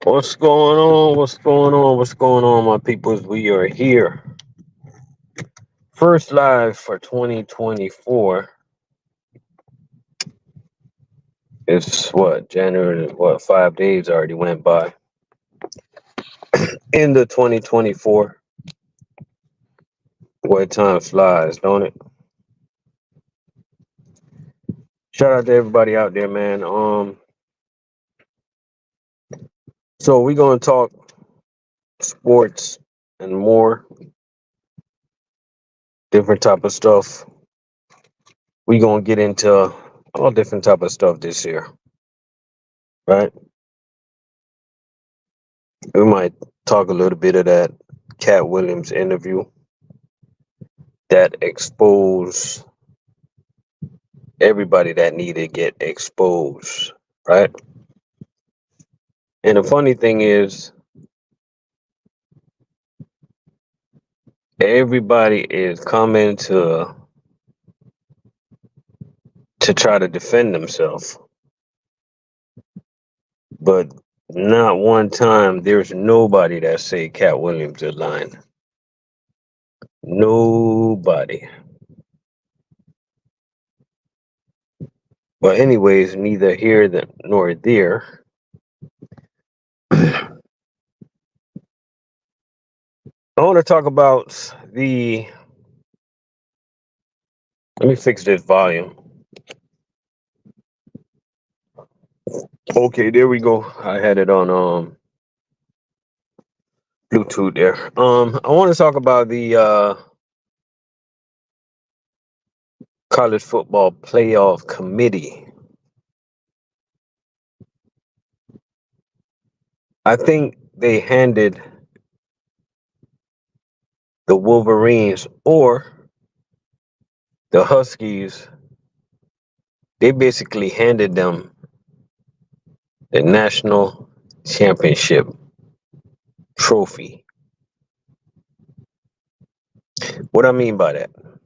What's going on? What's going on? What's going on, my peoples? We are here. First live for 2024. It's what, January, what, 5 days already went by. Into 2024. Boy, time flies, don't it? Shout out to everybody out there, man. So we're gonna talk sports and more different type of stuff. We gonna get into all different type of stuff this year, right? We might talk a little bit of that Cat Williams interview that exposed everybody that needed to get exposed, right? And the funny thing is, everybody is coming to try to defend themselves, but not one time there's nobody that say Cat Williams is lying. Nobody. But anyways, neither here nor there. I want to talk about the. Let me fix this volume. Okay, there we go. I had it on Bluetooth there. I want to talk about the college football playoff committee. I think they handed the Wolverines or the Huskies, they basically handed them the national championship trophy. What I mean by that, I'm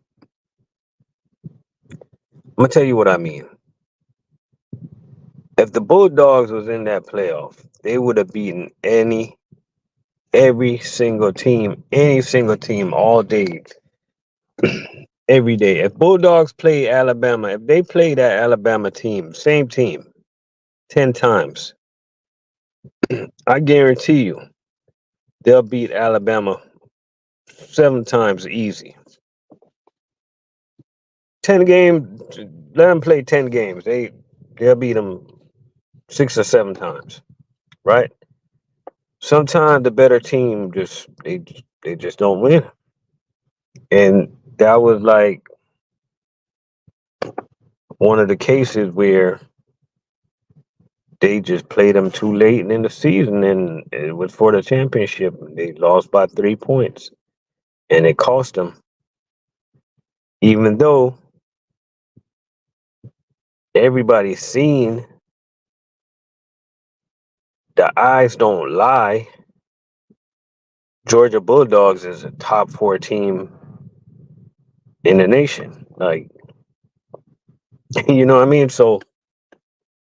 gonna tell you what I mean. If the Bulldogs was in that playoff, they would have beaten every single team all day, every day. If Bulldogs play Alabama, if they play that Alabama team, same team, 10 times, I guarantee you they'll beat Alabama 7 times easy. 10 games, let them play 10 games. They'll beat them 6 or 7 times, right? Sometimes the better team they just don't win. And that was like one of the cases where they just played them too late in the season, and it was for the championship. They lost by 3 points, and it cost them. Even though everybody's seen, the eyes don't lie. Georgia Bulldogs is a top 4 team in the nation. Like, you know what I mean? So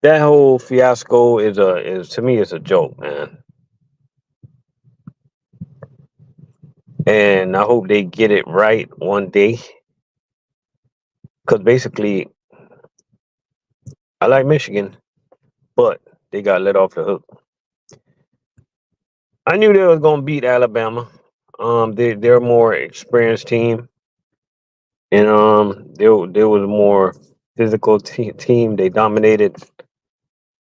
that whole fiasco is to me, it's a joke, man. And I hope they get it right one day. Because basically, I like Michigan, but they got let off the hook. I knew they was gonna beat Alabama. They're a more experienced team, and there was a more physical team. They dominated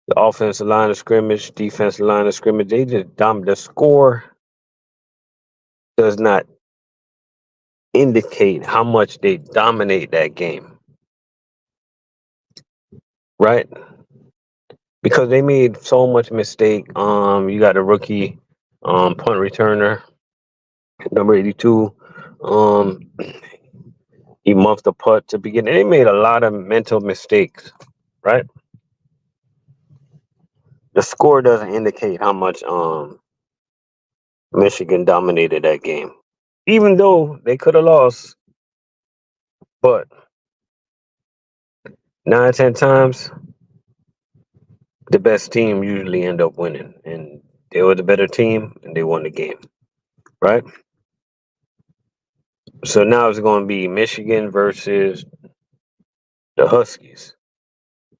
the offensive line of scrimmage, defensive line of scrimmage. They just the score does not indicate how much they dominate that game, right? Because they made so much mistake. You got a rookie punt returner, number 82. Um, he muffed the putt to begin. They made a lot of mental mistakes, right? The score doesn't indicate how much Michigan dominated that game, even though they could have lost. But 9, 10 times, the best team usually end up winning, and They were the better team and they won the game, right? So now it's going to be Michigan versus the Huskies.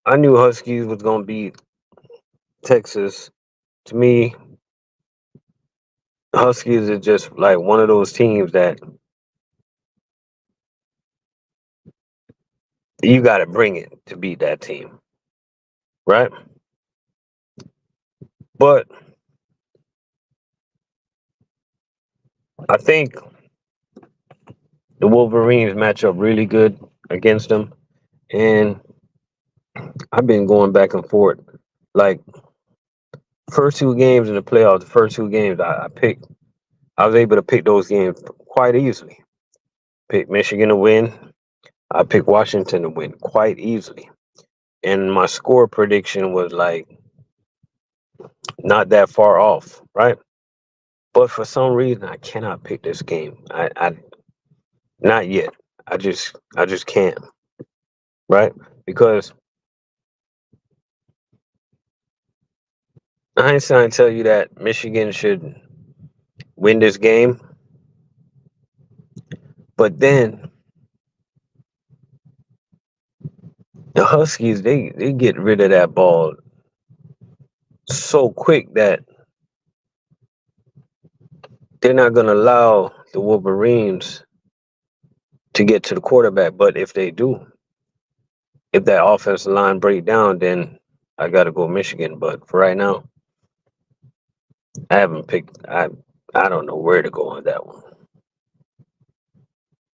I knew Huskies was going to beat Texas. To me, Huskies is just like one of those teams that you got to bring it to beat that team, right? But I think the Wolverines match up really good against them, and I've been going back and forth. Like first two games in the playoffs, the first two games I picked, I was able to pick those games quite easily. Pick Michigan to win. I picked Washington to win quite easily, and my score prediction was like not that far off, right? But for some reason, I cannot pick this game. I not yet. I just can't, right? Because Einstein tell you that Michigan should win this game, but then the Huskies they get rid of that ball so quick that they're not going to allow the Wolverines to get to the quarterback. But if they do, if that offensive line break down, then I got to go Michigan. But for right now, I haven't picked. I don't know where to go on that one.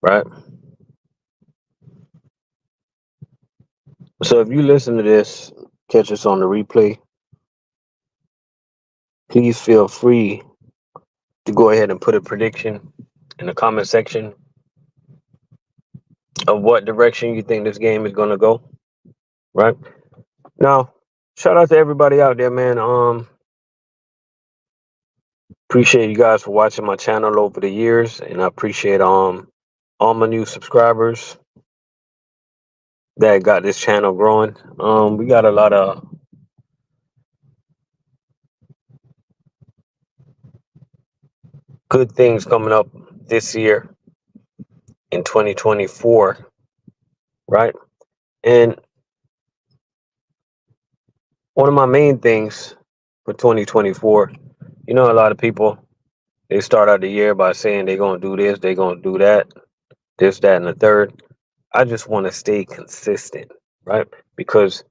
Right. So if you listen to this, catch us on the replay. Please feel free to go ahead and put a prediction in the comment section of what direction you think this game is going to go. Right now, shout out to everybody out there, man. Appreciate you guys for watching my channel over the years, and I appreciate all my new subscribers that got this channel growing. We got a lot of good things coming up this year in 2024, right? And one of my main things for 2024, you know, a lot of people they start out the year by saying they're gonna do this, they're gonna do that, this, that, and the third. I just want to stay consistent, right? Because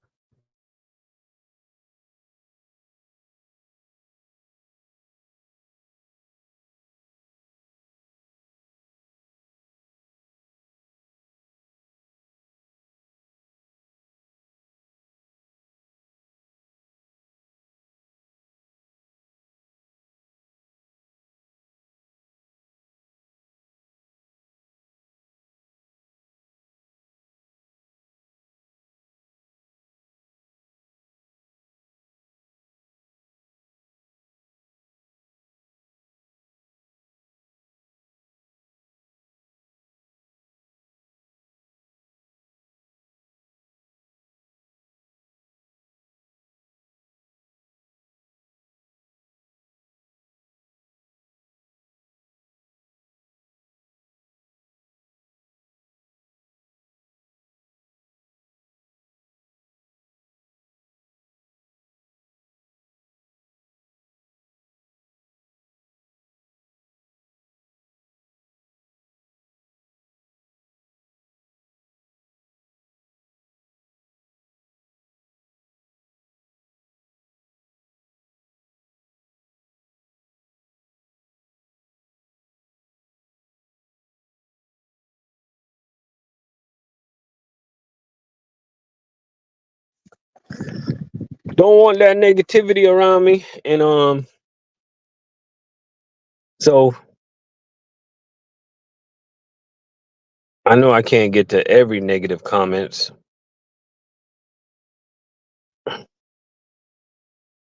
don't want that negativity around me. And so I know I can't get to every negative comments.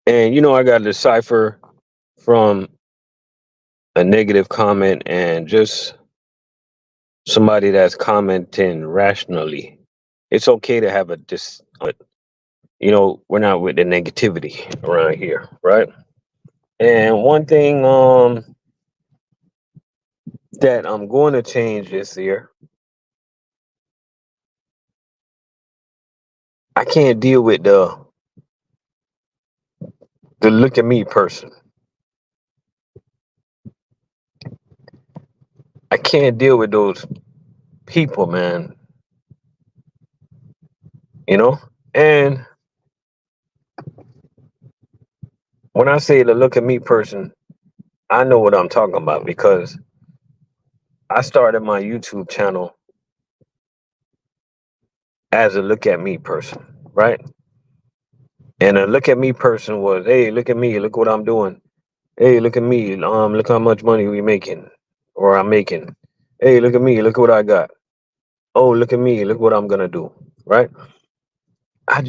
And you know I gotta decipher from a negative comment and just somebody that's commenting rationally. It's okay to have a but you know, we're not with the negativity around here, right? And one thing that I'm going to change this year, I can't deal with the look at me person. I can't deal with those people, man. You know? And when I say the look at me person, I know what I'm talking about because I started my YouTube channel as a look at me person, right? And a look at me person was, hey, look at me, look what I'm doing. Hey, look at me, look how much money we making or I'm making. Hey, look at me, look what I got. Oh, look at me, look what I'm gonna do, right? I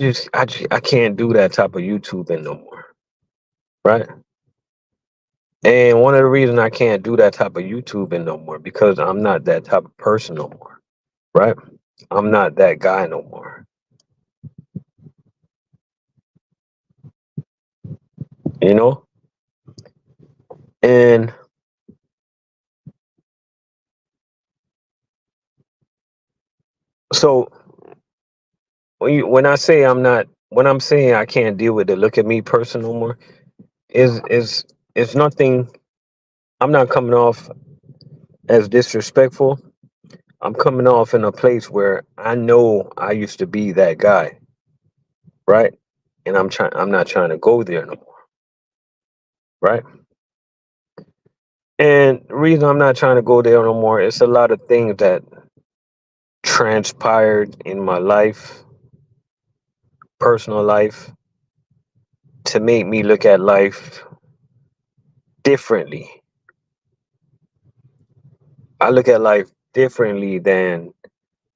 can't do that type of YouTubing no more, right? And one of the reasons I can't do that type of YouTubing no more because I'm not that type of person no more, right? I'm not that guy no more, you know? And so when I say when I'm saying I can't deal with the look at me person no more, is it's nothing. I'm not coming off as disrespectful. I'm coming off in a place where I know I used to be that guy, right? And I'm not trying to go there no more, right? And the reason I'm not trying to go there no more, it's a lot of things that transpired in my life, personal life, to make me look at life differently. I look at life differently than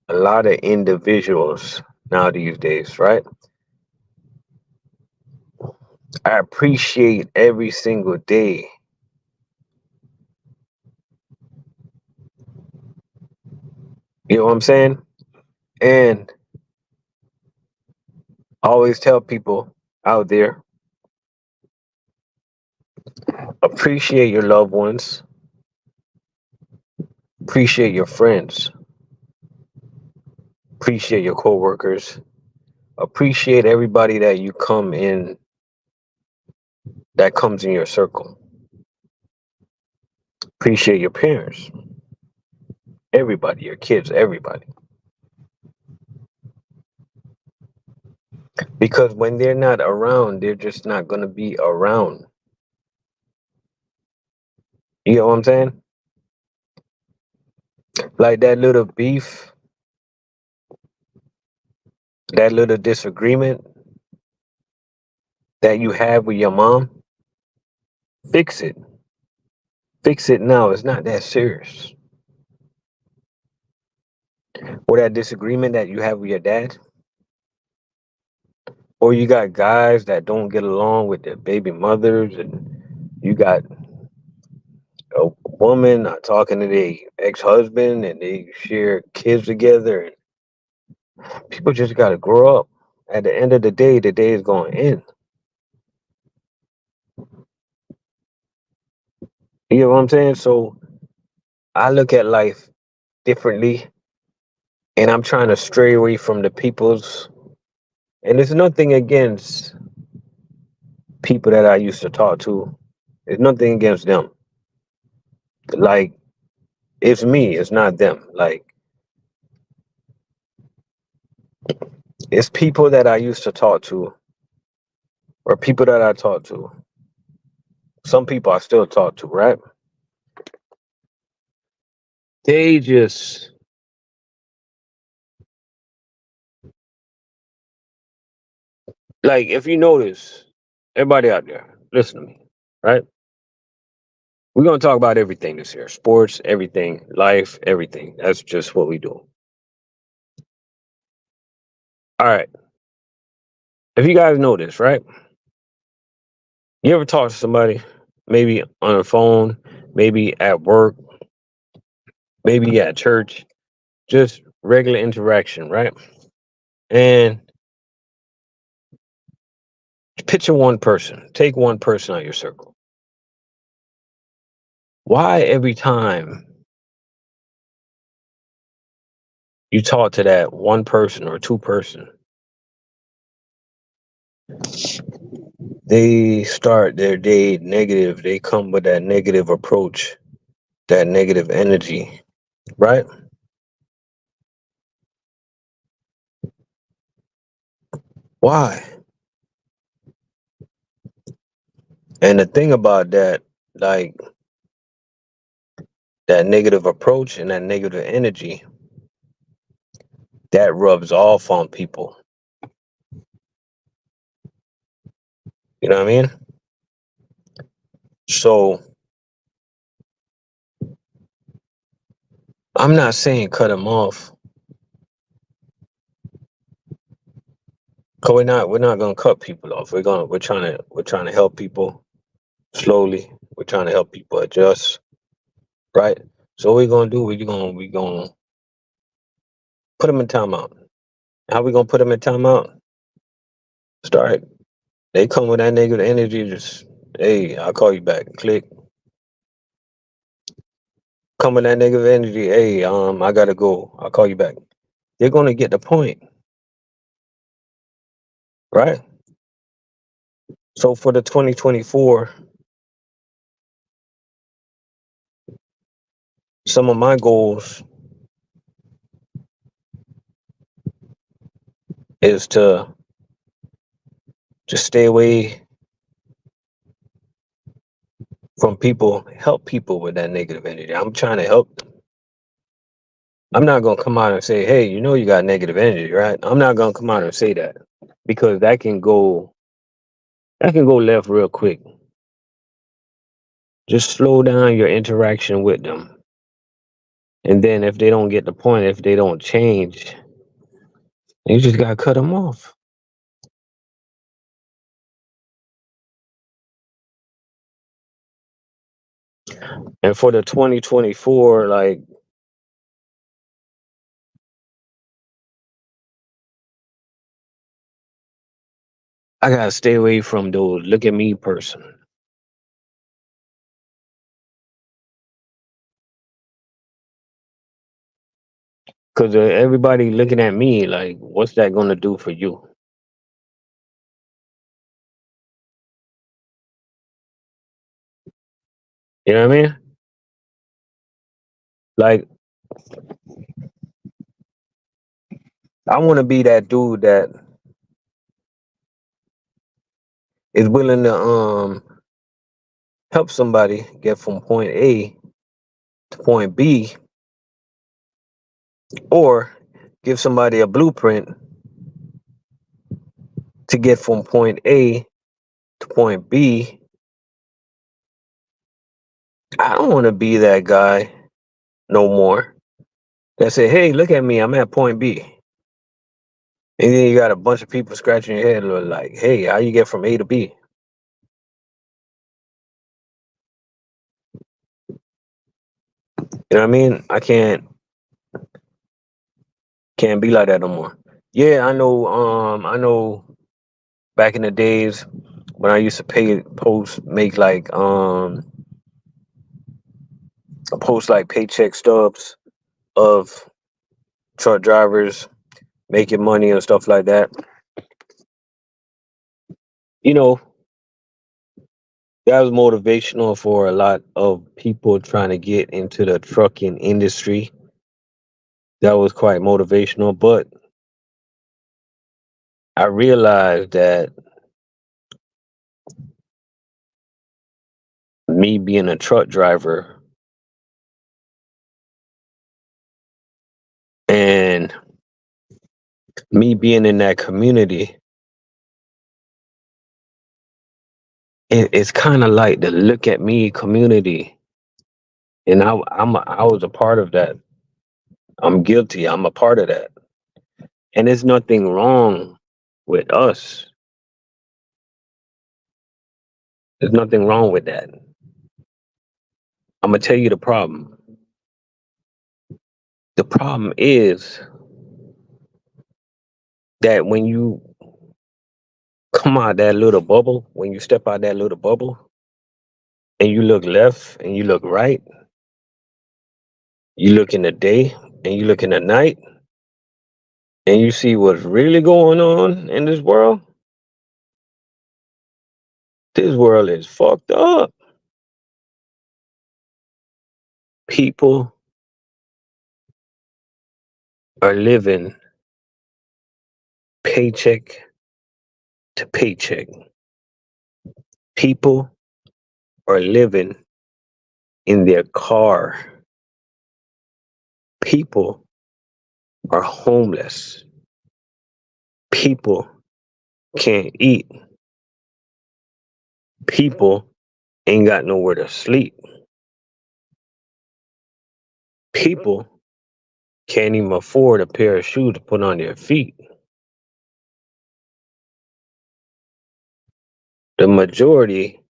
a lot of individuals now these days, right? I appreciate every single day. You know what I'm saying? And I always tell people out there, appreciate your loved ones, appreciate your friends, appreciate your coworkers, appreciate everybody that you come in that comes in your circle. Appreciate your parents, everybody, your kids, everybody. Because when they're not around, they're just not going to be around. You know what I'm saying? Like that little beef, that little disagreement that you have with your mom, fix it. Fix it now. It's not that serious. Or that disagreement that you have with your dad, or you got guys that don't get along with their baby mothers, and you got a woman not talking to their ex-husband, and they share kids together. And people just got to grow up. At the end of the day is going to end. You know what I'm saying? So I look at life differently, and I'm trying to stray away from the people's. And there's nothing against people that I used to talk to. There's nothing against them. Like, it's me, it's not them. Like, it's people that I used to talk to, or people that I talk to. Some people I still talk to, right? They just, like, if you notice, everybody out there, listen to me, right? We're going to talk about everything this year: sports, everything, life, everything. That's just what we do. All right. If you guys know this, right? You ever talk to somebody, maybe on the phone, maybe at work, maybe at church, just regular interaction, right? And picture one person, take one person out of your circle. Why every time you talk to that one person or two person, they start their day negative. They come with that negative approach, that negative energy, right? Why? And the thing about that, like that negative approach and that negative energy, that rubs off on people. You know what I mean? So I'm not saying cut them off. Cause we're not gonna cut people off. We're trying to help people slowly. We're trying to help people adjust, right? So what we're gonna do, we gonna put them in timeout. How we gonna put them in timeout? Start. They come with that negative energy. Just hey, I'll call you back. Click. Come with that negative energy. Hey, I gotta go. I'll call you back. They're gonna get the point, right? So for the 2024, some of my goals is to just stay away from people, help people with that negative energy. I'm trying to help them. I'm not gonna come out and say, hey, you got negative energy, right? I'm not gonna come out and say that because that can go left real quick. Just slow down your interaction with them. And then if they don't get the point, if they don't change, you just gotta cut them off. And for the 2024, like I gotta stay away from those look at me person. Cause everybody looking at me like, what's that gonna do for you? You know what I mean? Like I want to be that dude that is willing to help somebody get from point A to point B, or give somebody a blueprint to get from point A to point B. I don't want to be that guy no more. That say, hey, look at me, I'm at point B. And then you got a bunch of people scratching your head like, hey, how you get from A to B? You know what I mean? I can't be like that no more. Yeah, I know back in the days when I used to make like post like paycheck stubs of truck drivers making money and stuff like that. You know, that was motivational for a lot of people trying to get into the trucking industry. That was quite motivational, but I realized that me being a truck driver and me being in that community, it's kind of like the look at me community, and I was a part of that. I'm guilty. I'm a part of that, and there's nothing wrong with us. There's nothing wrong with that. I'm gonna tell you the problem. The problem is that when you come out that little bubble, when you step out that little bubble, and you look left and you look right, you look in the day and you look in the night, and you see what's really going on in this world is fucked up. People are living paycheck to paycheck. People are living in their car. People are homeless. People can't eat. People ain't got nowhere to sleep. People can't even afford a pair of shoes to put on their feet. The majority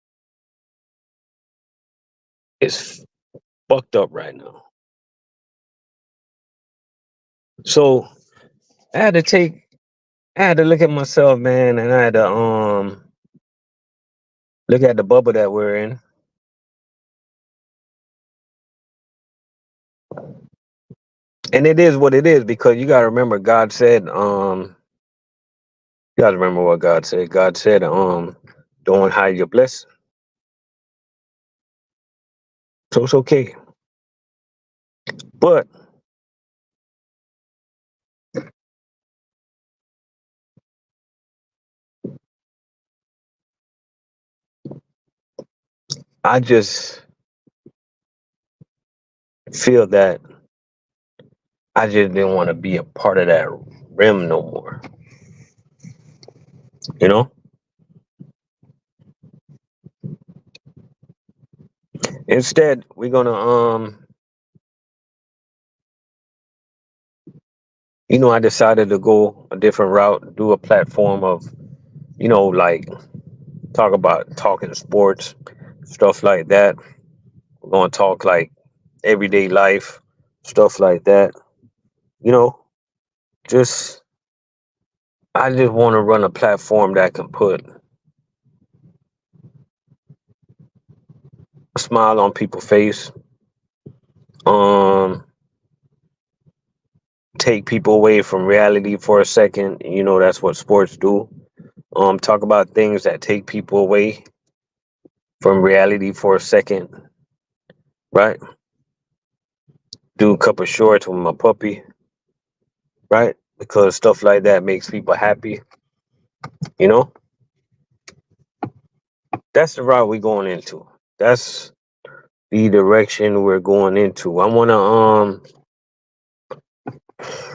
is fucked up right now. So I had to take I had to look at myself, man, and I had to look at the bubble that we're in. And it is what it is because you gotta remember God said, you gotta remember what God said. God said, don't hide your blessing. So it's okay. But I just feel that I just didn't want to be a part of that rim no more. You know? Instead, we're gonna I decided to go a different route, do a platform of, like talk about talking sports, stuff like that. We're gonna talk like everyday life, stuff like that. You know, just I just want to run a platform that can put a smile on people's face, um, take people away from reality for a second. That's what sports do. Talk about things that take people away from reality for a second, right? Do a couple shorts with my puppy, right? Because stuff like that makes people happy. You know, that's the route we're going into. That's the direction we're going into. I want to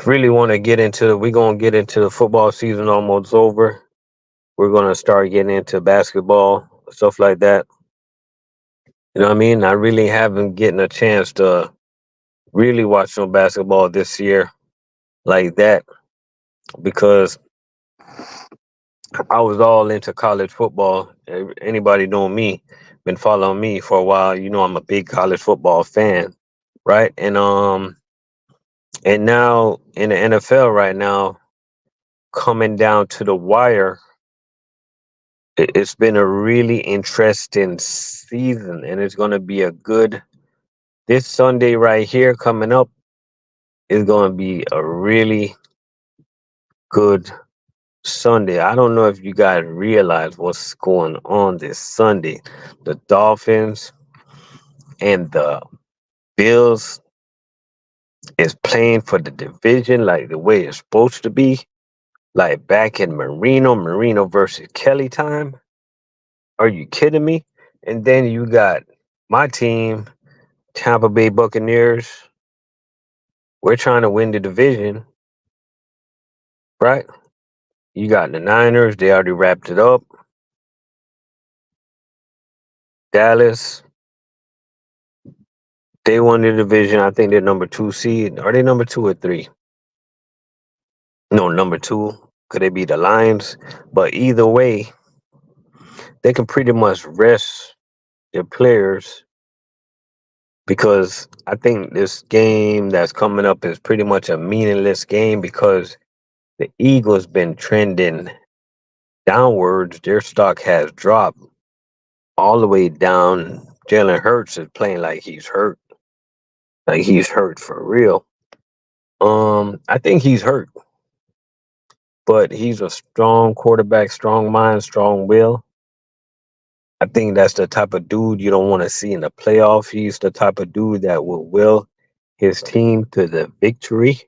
really want to get into we're going to get into the football season almost over. We're going to start getting into basketball, stuff like that. You know what I mean? I really haven't getting a chance to really watch some basketball this year like that because I was all into college football. Anybody know me, been following me for a while, I'm a big college football fan, right? And now in the NFL right now, coming down to the wire, it's been a really interesting season, and it's going to be a good. This Sunday right here coming up is going to be a really good Sunday. I don't know if you guys realize what's going on this Sunday. The Dolphins and the Bills is playing for the division like the way it's supposed to be, like back in Marino versus Kelly time. Are you kidding me? And then you got my team, Tampa Bay Buccaneers. We're trying to win the division, right? You got the Niners. They already wrapped it up. Dallas. They won the division. I think they're number 2 seed. Are they number 2 or 3? No, number 2. Could they be the Lions? But either way, they can pretty much rest their players because I think this game that's coming up is pretty much a meaningless game because the Eagles been trending downwards. Their stock has dropped all the way down Jalen Hurts is playing like he's hurt for real. I think he's hurt, but he's a strong quarterback, strong mind, strong will. I think that's the type of dude you don't want to see in the playoff. He's the type of dude that will his team to the victory.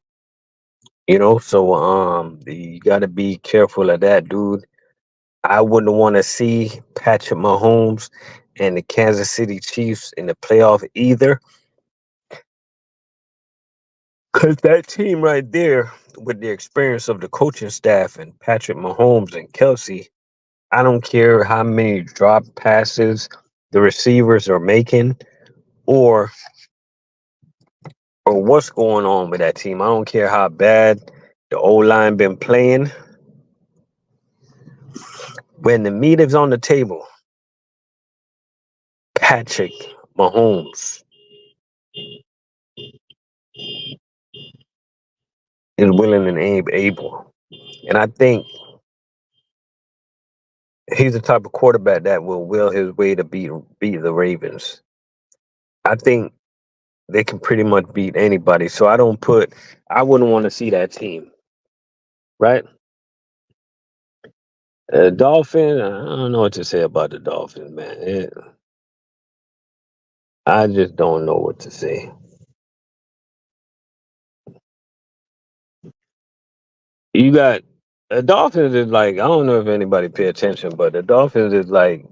So you got to be careful of that dude. I wouldn't want to see Patrick Mahomes and the Kansas City Chiefs in the playoff either, because that team right there, with the experience of the coaching staff and Patrick Mahomes and Kelsey, I don't care how many drop passes the receivers are making, or what's going on with that team. I don't care how bad the O line been playing. When the meat is on the table, Patrick Mahomes is willing and able. And I think he's the type of quarterback that will his way to beat the Ravens. I think they can pretty much beat anybody. So I wouldn't want to see that team, right? Dolphins, I don't know what to say about the Dolphins, man. I just don't know what to say. You got the Dolphins is like, I don't know if anybody pay attention, but the Dolphins is like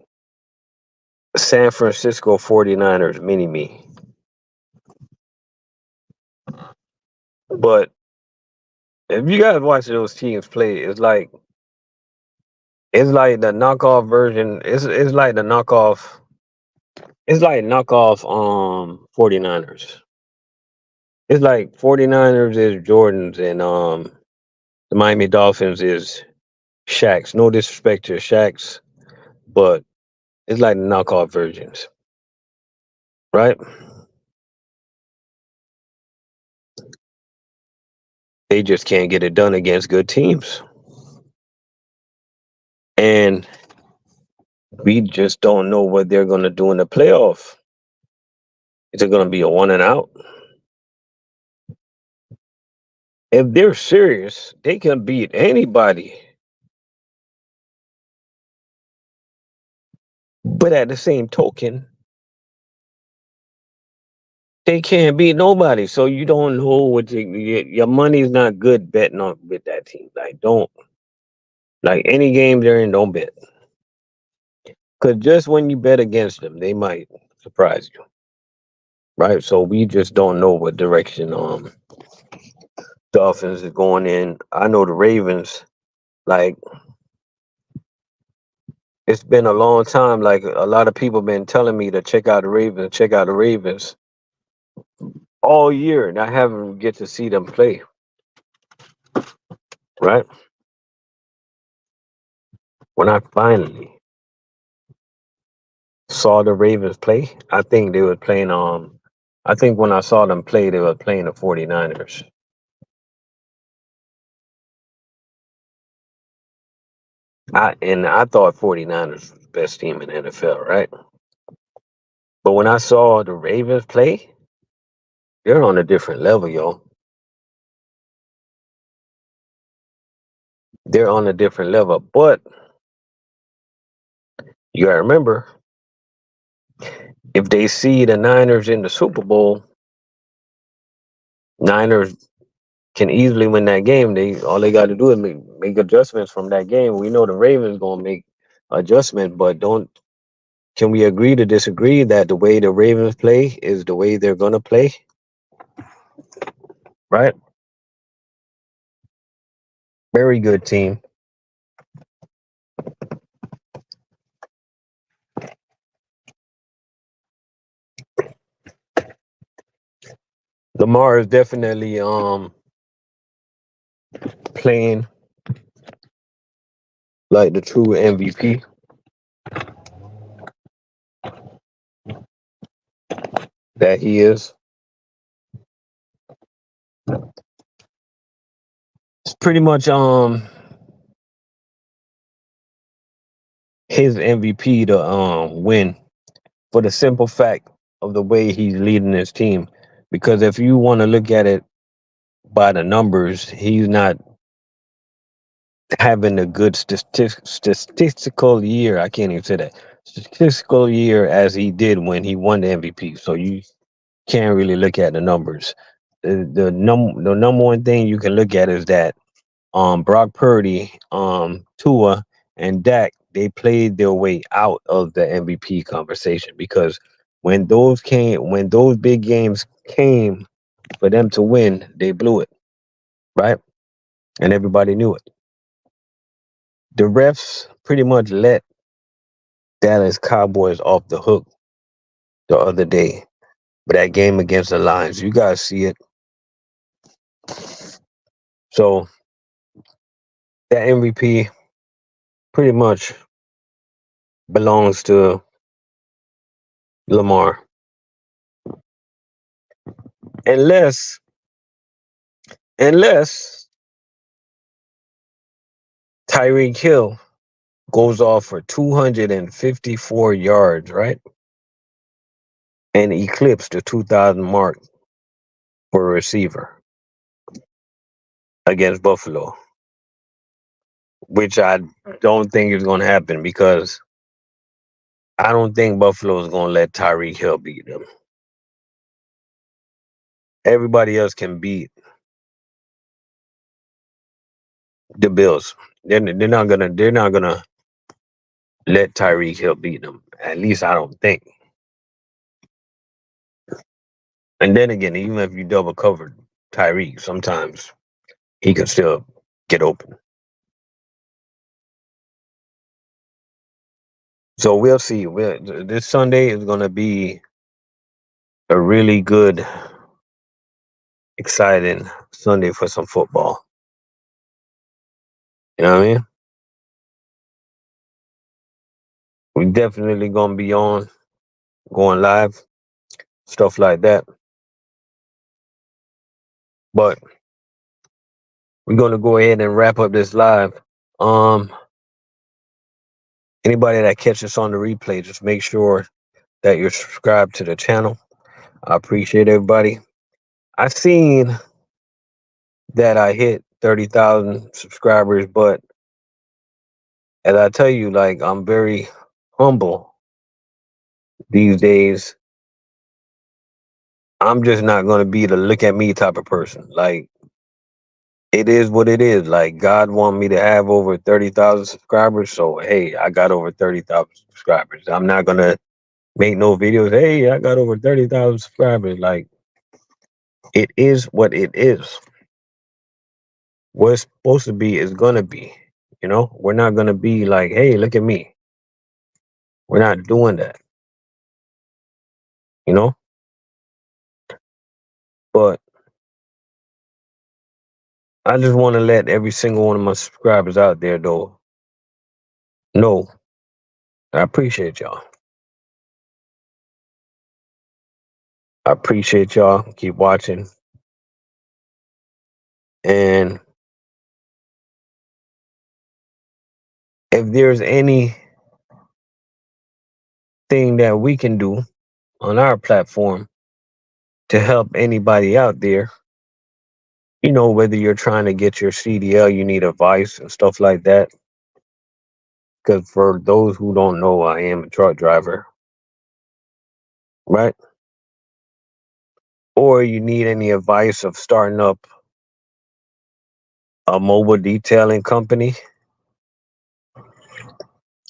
San Francisco 49ers mini me. But if you guys watch those teams play, it's like the knockoff version. It's like the knockoff. It's like knockoff 49ers. It's like 49ers is Jordans and the Miami Dolphins is Shaq's. No disrespect to Shaq's, but it's like the knockoff versions, right? They just can't get it done against good teams. And we just don't know what they're going to do in the playoff. Is it going to be a one and out? If they're serious, they can beat anybody. But at the same token, they can't beat nobody. So you don't know what your money's not good betting on with that team. Like don't like any game they're in, don't bet. Because just when you bet against them, they might surprise you. Right? So we just don't know what direction Dolphins is going in. I know the Ravens, like it's been a long time. Like a lot of people been telling me to check out the Ravens all year, and I haven't get to see them play. Right? When I finally saw the Ravens play, I think they were playing I think when I saw them play, they were playing the 49ers. I thought 49ers was the best team in the NFL, right? But when I saw the Ravens play, they're on a different level, yo. They're on a different level. But you gotta remember, if they see the Niners in the Super Bowl, Niners can easily win that game. All they got to do is make adjustments from that game. We know the Ravens gonna make adjustments, but don't. Can we agree to disagree that the way the Ravens play is the way they're gonna play? Right? Very good team. Lamar is definitely playing like the true MVP that he is. It's pretty much his MVP to win for the simple fact of the way he's leading his team. Because if you want to look at it by the numbers, he's not having a good statistical year. I can't even say that. Statistical year as he did when he won the MVP. So you can't really look at the numbers. The number one thing you can look at is that Brock Purdy, Tua, and Dak, they played their way out of the MVP conversation because when those big games came for them to win, they blew it, right? And everybody knew it. The refs pretty much let Dallas Cowboys off the hook the other day. But that game against the Lions, you guys see it. So that MVP pretty much belongs to Lamar. Unless unless Tyreek Hill goes off for 254 yards, right? And eclipse the 2,000 mark for a receiver against Buffalo, which I don't think is going to happen because I don't think Buffalo is going to let Tyreek Hill beat them. Everybody else can beat the Bills. They're not gonna let Tyreek Hill beat them. At least I don't think. And then again, even if you double covered Tyreek, sometimes he can still get open. So we'll see. This Sunday is going to be a really good, exciting Sunday for some football. You know what I mean? We definitely going to be on, going live, stuff like that. But we're going to go ahead and wrap up this live. Um, Anybody that catches on the replay, just make sure that you're subscribed to the channel. I appreciate everybody. I seen that I hit 30,000 subscribers, but as I tell you, like, I'm very humble these days. I'm just not going to be the look at me type of person. Like, it is what it is. Like, God want me to have over 30,000 subscribers. So, hey, I got over 30,000 subscribers. I'm not going to make no videos. Hey, I got over 30,000 subscribers. Like, it is what it is. What it's supposed to be is going to be. You know, we're not going to be like, hey, look at me. We're not doing that, you know? But I just want to let every single one of my subscribers out there, though, know I appreciate y'all. I appreciate y'all. Keep watching. And if there's anything that we can do on our platform to help anybody out there, you know, whether you're trying to get your CDL, you need advice and stuff like that. Because for those who don't know, I am a truck driver, right? Or you need any advice of starting up a mobile detailing company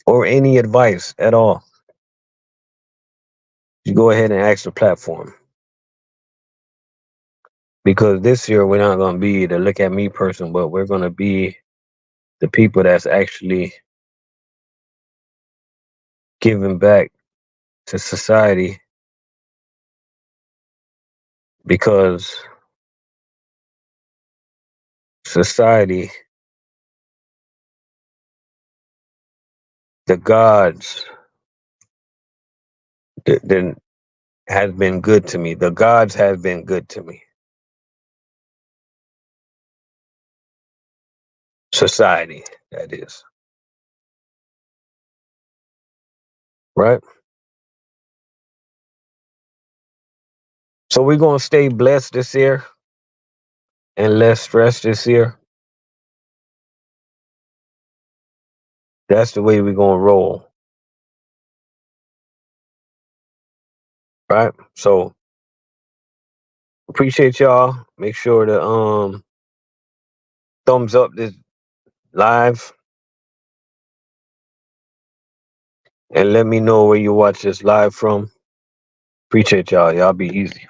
or any advice at all, you go ahead and ask the platform. Because this year we're not going to be the look at me person, but we're going to be the people that's actually giving back to society, because society, the gods, then has been good to me. The gods have been good to me. Society, that is. Right? So we're gonna stay blessed this year and less stressed this year. That's the way we're gonna roll, right? So appreciate y'all. Make sure to thumbs up this live and let me know where you watch this live from. Appreciate y'all. Y'all be easy.